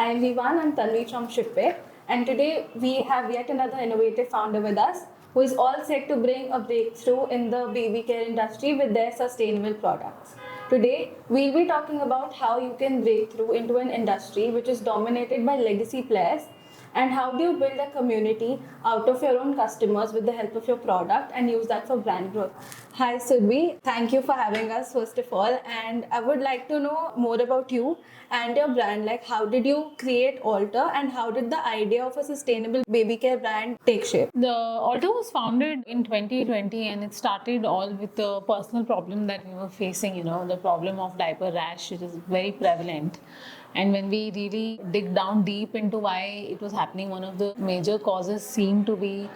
I'm Vivan, I'm Tanvi from Shipway, and today we have yet another innovative founder with us who is all set to bring a breakthrough in the baby care industry with their sustainable products. Today, we'll be talking about how you can break through into an industry which is dominated by legacy players and how do you build a community out of your own customers with the help of your product and use that for brand growth. Hi Surbhi, thank you for having us first of all, and I would like to know more about you and your brand. Like, how did you create Alter and how did the idea of a sustainable baby care brand take shape? The Alter was founded in 2020 and it started all with the personal problem that we were facing, the problem of diaper rash, which is very prevalent. And when we really dig down deep into why it was happening, one of the major causes seemed to be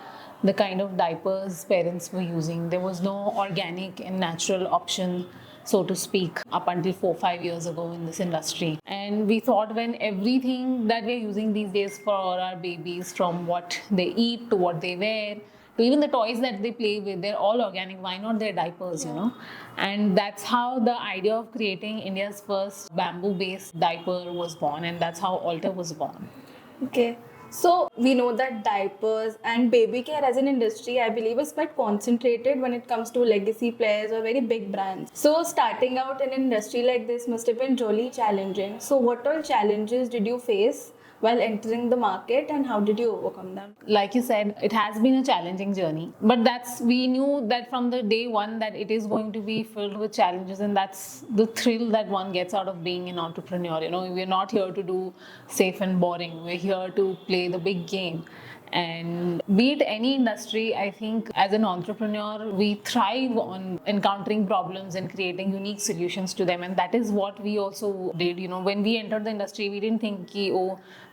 the kind of diapers parents were using. There was no organic and natural option, so to speak, up until 4-5 years ago in this industry. And we thought when everything that we're using these days for our babies, from what they eat to what they wear, to even the toys that they play with, they're all organic. Why not their diapers? And that's how the idea of creating India's first bamboo-based diaper was born, and that's how Alter was born. Okay. So we know that diapers and baby care as an industry, I believe, is quite concentrated when it comes to legacy players or very big brands. So starting out in an industry like this must have been really challenging. So what all challenges did you face while entering the market and how did you overcome them? Like you said, it has been a challenging journey, but we knew that from the day one that it is going to be filled with challenges, and that's the thrill that one gets out of being an entrepreneur. We're not here to do safe and boring. We're here to play the big game. And be it any industry, I think as an entrepreneur, we thrive on encountering problems and creating unique solutions to them. And that is what we also did. When we entered the industry, we didn't think,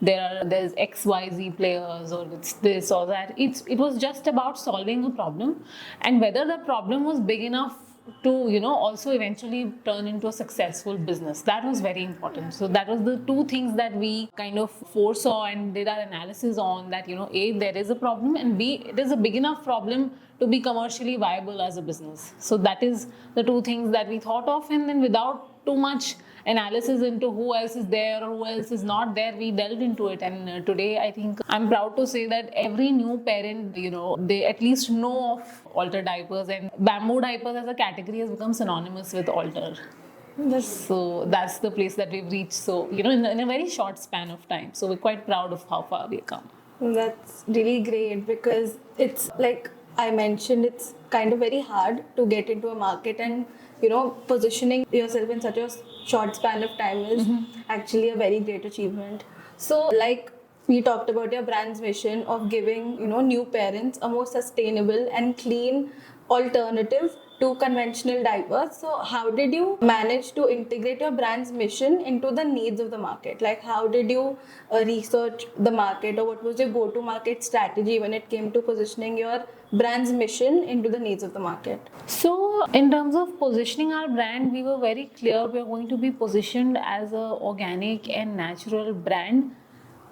there's XYZ players or it's this or that. It was just about solving a problem, and whether the problem was big enough to also eventually turn into a successful business. That was very important. So that was the two things that we kind of foresaw and did our analysis on, that A, there is a problem, and B, it is a big enough problem to be commercially viable as a business. So that is the two things that we thought of, and then without too much analysis into who else is there or who else is not there, we delved into it. And today I think I'm proud to say that every new parent, they at least know of Alter diapers, and bamboo diapers as a category has become synonymous with Alter. So that's the place that we've reached. So, in a very short span of time. So we're quite proud of how far we've come. That's really great because it's like I mentioned, it's kind of very hard to get into a market, and positioning yourself in such a short span of time is actually a very great achievement. So like we talked about your brand's mission of giving new parents a more sustainable and clean alternative to conventional diapers. So how did you manage to integrate your brand's mission into the needs of the market? Like, how did you research the market, or what was your go-to market strategy when it came to positioning your brand's mission into the needs of the market? So in terms of positioning our brand, we were very clear we are going to be positioned as a organic and natural brand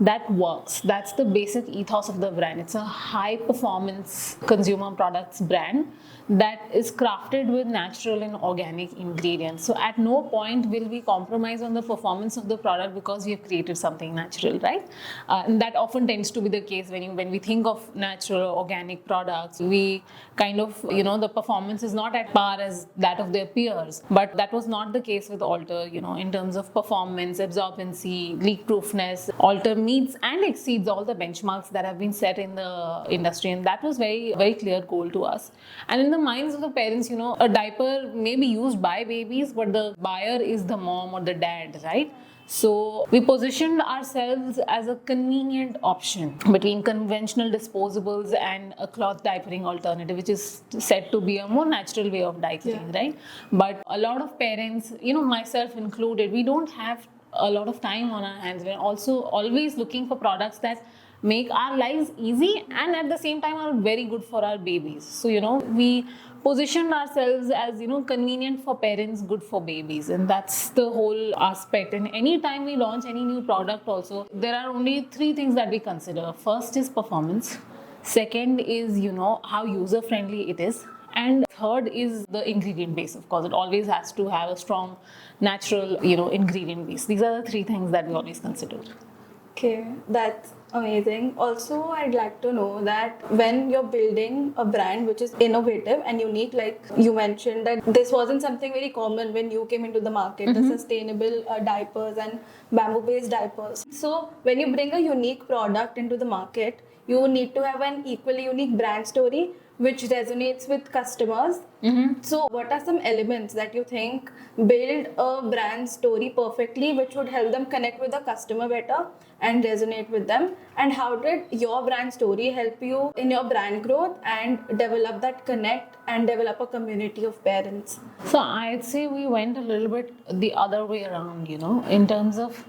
that works. That's the basic ethos of the brand. It's a high performance consumer products brand that is crafted with natural and organic ingredients. So at no point will we compromise on the performance of the product because we have created something natural, right? And that often tends to be the case when we think of natural organic products. We kind of, the performance is not at par as that of their peers. But that was not the case with Alter, in terms of performance, absorbency, leak proofness. Alter meets and exceeds all the benchmarks that have been set in the industry, and that was very, very clear goal to us. And in the minds of the parents, a diaper may be used by babies, but the buyer is the mom or the dad, right? So we positioned ourselves as a convenient option between conventional disposables and a cloth diapering alternative, which is said to be a more natural way of diapering, right? But a lot of parents, myself included, we don't have a lot of time on our hands. We're also always looking for products that make our lives easy and at the same time are very good for our babies. So, we positioned ourselves as, convenient for parents, good for babies. And that's the whole aspect. And anytime we launch any new product also, there are only three things that we consider. First is performance. Second is, how user-friendly it is. And third is the ingredient base. Of course, it always has to have a strong, natural, ingredient base. These are the three things that we always consider. Okay, that's amazing. Also, I'd like to know that when you're building a brand which is innovative and unique, like you mentioned that this wasn't something very common when you came into the market, the sustainable diapers and bamboo-based diapers. So, when you bring a unique product into the market, you need to have an equally unique brand story which resonates with customers. So, what are some elements that you think build a brand story perfectly, which would help them connect with the customer better and resonate with them? And how did your brand story help you in your brand growth and develop that connect and develop a community of parents? So I'd say we went a little bit the other way around, in terms of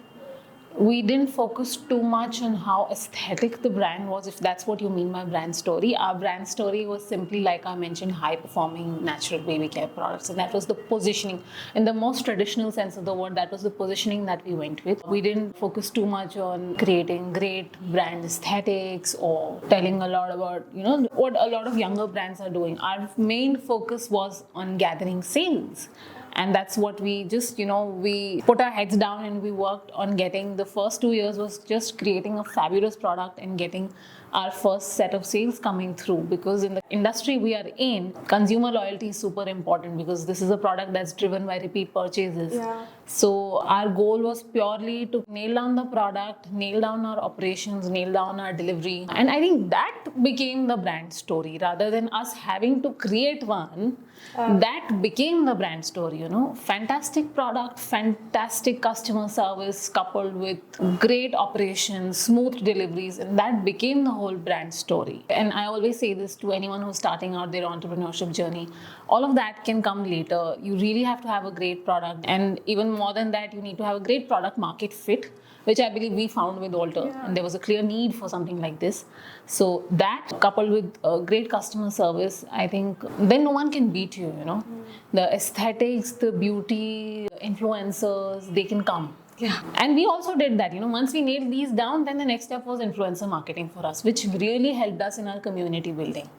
we didn't focus too much on how aesthetic the brand was, if that's what you mean by brand story. Our brand story was simply, like I mentioned, high performing natural baby care products, and that was the positioning in the most traditional sense of the word. That was the positioning that we went with. We didn't focus too much on creating great brand aesthetics or telling a lot about what a lot of younger brands are doing. Our main focus was on gathering sales, and that's what we just we put our heads down and we worked on getting. The first 2 years was just creating a fabulous product and getting our first set of sales coming through, because in the industry we are in, consumer loyalty is super important, because this is a product that's driven by repeat purchases. So our goal was purely to nail down the product, nail down our operations, nail down our delivery, and I think that became the brand story rather than us having to create one. That became the brand story. Fantastic product, fantastic customer service coupled with great operations, smooth deliveries, and that became the whole brand story. And I always say this to anyone who's starting out their entrepreneurship journey: all of that can come later. You really have to have a great product, and even more than that, you need to have a great product market fit, which I believe we found with Alter, and there was a clear need for something like this. So that, coupled with great customer service, I think then no one can beat you. The aesthetics, the beauty, influencers, they can come. Yeah. And we also did that. Once we nailed these down, then the next step was influencer marketing for us, which really helped us in our community building.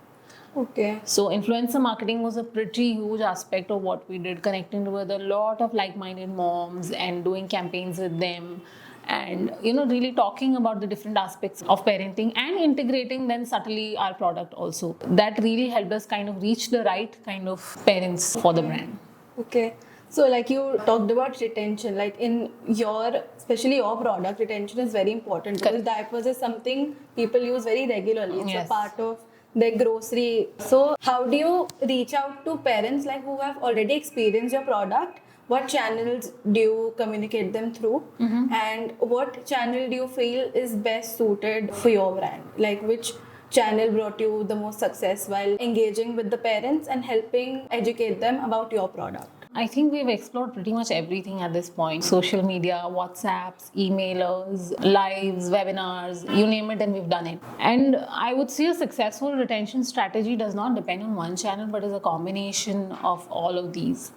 Okay. So influencer marketing was a pretty huge aspect of what we did, connecting with a lot of like-minded moms and doing campaigns with them, and really talking about the different aspects of parenting and integrating then subtly our product also. That really helped us kind of reach the right kind of parents for the brand. Okay. So like you talked about retention, like in your, especially your product, retention is very important because Correct. diapers is something people use very regularly. It's Yes. a part of their grocery. So how do you reach out to parents like who have already experienced your product? What channels do you communicate them through? And what channel do you feel is best suited for your brand? Like which channel brought you the most success while engaging with the parents and helping educate them about your product? I think we've explored pretty much everything at this point. Social media, WhatsApps, emailers, lives, webinars, you name it, and we've done it. And I would say a successful retention strategy does not depend on one channel, but is a combination of all of these,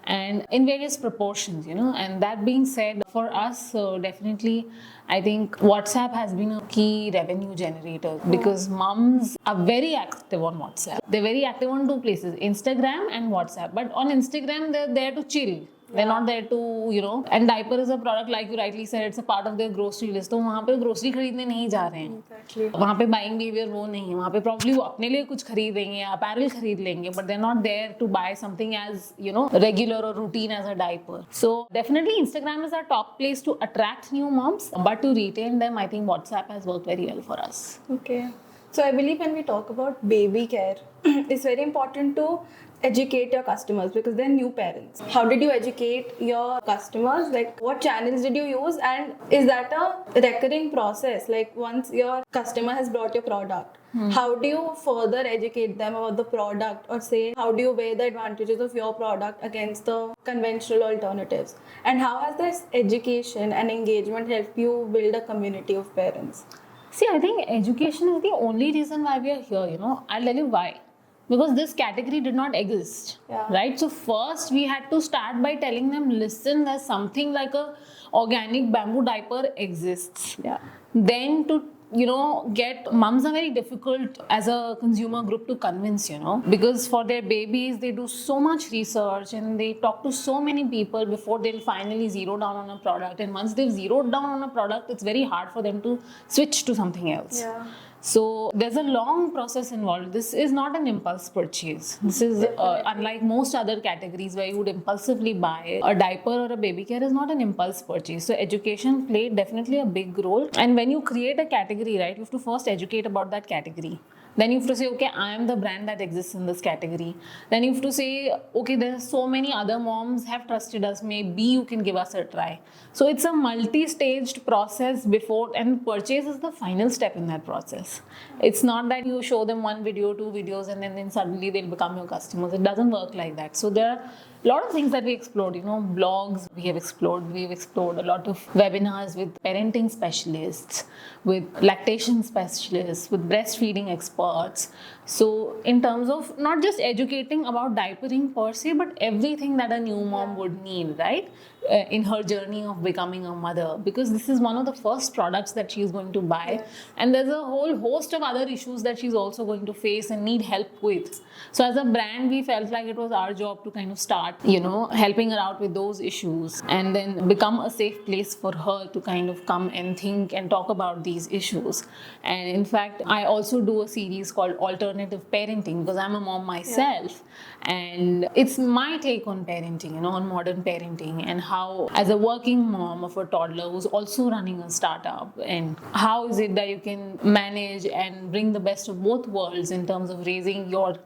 and in various proportions. And that being said, for us, definitely, I think WhatsApp has been a key revenue generator, because moms are very active on WhatsApp. They're very active on two places, Instagram and WhatsApp. But on Instagram, they're there to chill. They're not there to, and diaper is a product, like you rightly said, it's a part of their grocery list. तो वहाँ पे grocery खरीदने नहीं जा रहे हैं. Exactly. वहाँ पे buying behavior वो नहीं है. वहाँ पे probably वो अपने लिए कुछ खरीदेंगे, apparel खरीद लेंगे, but they're not there to buy something as, regular or routine as a diaper. So definitely Instagram is our top place to attract new moms, but to retain them, I think WhatsApp has worked very well for us. Okay. So I believe when we talk about baby care, it's very important to educate your customers because they're new parents. How did you educate your customers? Like what channels did you use? And is that a recurring process? Like once your customer has brought your product, how do you further educate them about the product, or say how do you weigh the advantages of your product against the conventional alternatives? And how has this education and engagement helped you build a community of parents? See, I think education is the only reason why we are here. I'll tell you why. Because this category did not exist, right? So first we had to start by telling them, listen, there's something like a organic bamboo diaper exists. Yeah. Then to mums are very difficult as a consumer group to convince, because for their babies, they do so much research and they talk to so many people before they'll finally zero down on a product. And once they've zeroed down on a product, it's very hard for them to switch to something else. Yeah. So there's a long process involved. This is not an impulse purchase. This is unlike most other categories where you would impulsively buy a diaper or a baby care is not an impulse purchase. So education played definitely a big role. And when you create a category, right, you have to first educate about that category. Then you have to say, okay, I am the brand that exists in this category. Then you have to say, okay, there's so many other moms have trusted us. Maybe you can give us a try. So it's a multi-staged process before, and purchase is the final step in that process. It's not that you show them one video, two videos, and then suddenly they'll become your customers. It doesn't work like that. So there are a lot of things that we explored, blogs we have explored. We've explored a lot of webinars with parenting specialists, with lactation specialists, with breastfeeding experts. So in terms of not just educating about diapering per se, but everything that a new mom would need, right? In her journey of becoming a mother, because this is one of the first products that she's going to buy. Yes. And there's a whole host of other issues that she's also going to face and need help with. So as a brand, we felt like it was our job to kind of start, helping her out with those issues and then become a safe place for her to kind of come and think and talk about these issues. And in fact, I also do a series called Alternative Parenting because I'm a mom myself. Yeah. And it's my take on parenting, on modern parenting, and how, as a working mom of a toddler who's also running a startup, and how is it that you can manage and bring the best of both worlds in terms of raising your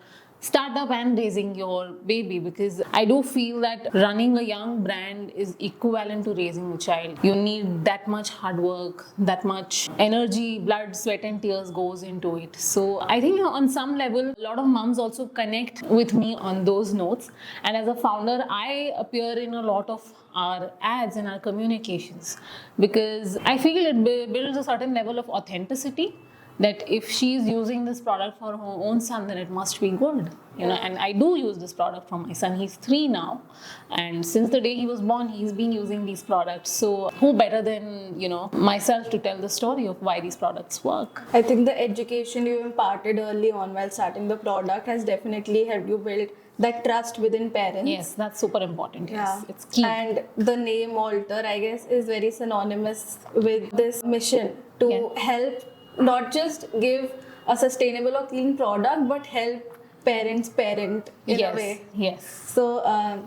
startup and raising your baby, because I do feel that running a young brand is equivalent to raising a child. You need that much hard work, that much energy, blood, sweat and tears goes into it. So I think on some level, a lot of moms also connect with me on those notes. And as a founder, I appear in a lot of our ads and our communications because I feel it builds a certain level of authenticity, that if she's using this product for her own son, then it must be good, and I do use this product for my son. He's 3 now, and since the day he was born, he's been using these products. So who better than, myself to tell the story of why these products work? I think the education you imparted early on while starting the product has definitely helped you build that trust within parents. Yes, that's super important. Yes, it's key. And the name Alter, I guess, is very synonymous with this mission to help not just give a sustainable or clean product, but help parents parent in a way. Yes. So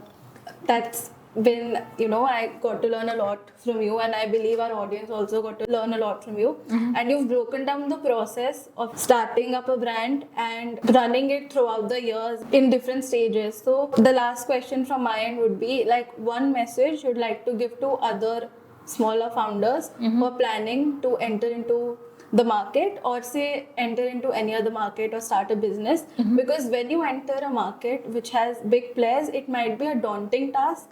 that's been, I got to learn a lot from you, and I believe our audience also got to learn a lot from you. Mm-hmm. And you've broken down the process of starting up a brand and running it throughout the years in different stages. So the last question from my end would be, like, one message you'd like to give to other smaller founders who are planning to enter into the market, or say enter into any other market or start a business, because when you enter a market which has big players, it might be a daunting task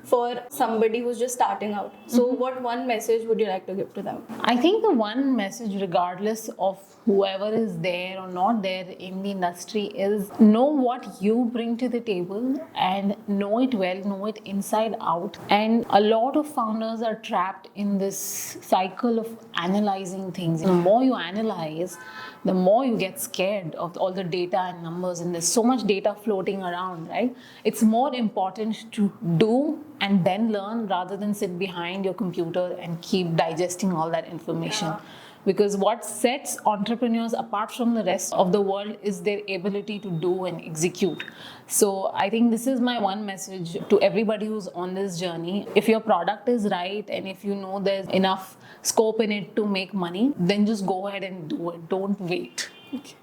for somebody who's just starting out. So what one message would you like to give to them? I think the one message, regardless of whoever is there or not there in the industry, is know what you bring to the table and know it well, know it inside out. And a lot of founders are trapped in this cycle of analyzing things. The more you analyze, the more you get scared of all the data and numbers, and there's so much data floating around, right? It's more important to do and then learn rather than sit behind your computer and keep digesting all that information. Yeah. Because what sets entrepreneurs apart from the rest of the world is their ability to do and execute. So I think this is my one message to everybody who's on this journey. If your product is right and if you know there's enough scope in it to make money, then just go ahead and do it. Don't wait. Okay.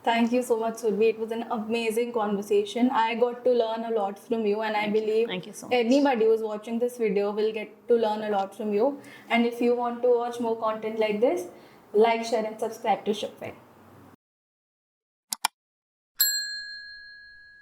Thank you so much, Surbhi. It was an amazing conversation. I got to learn a lot from you, and I believe anybody who's watching this video will get to learn a lot from you. And if you want to watch more content like this, like, share and subscribe to Shipway.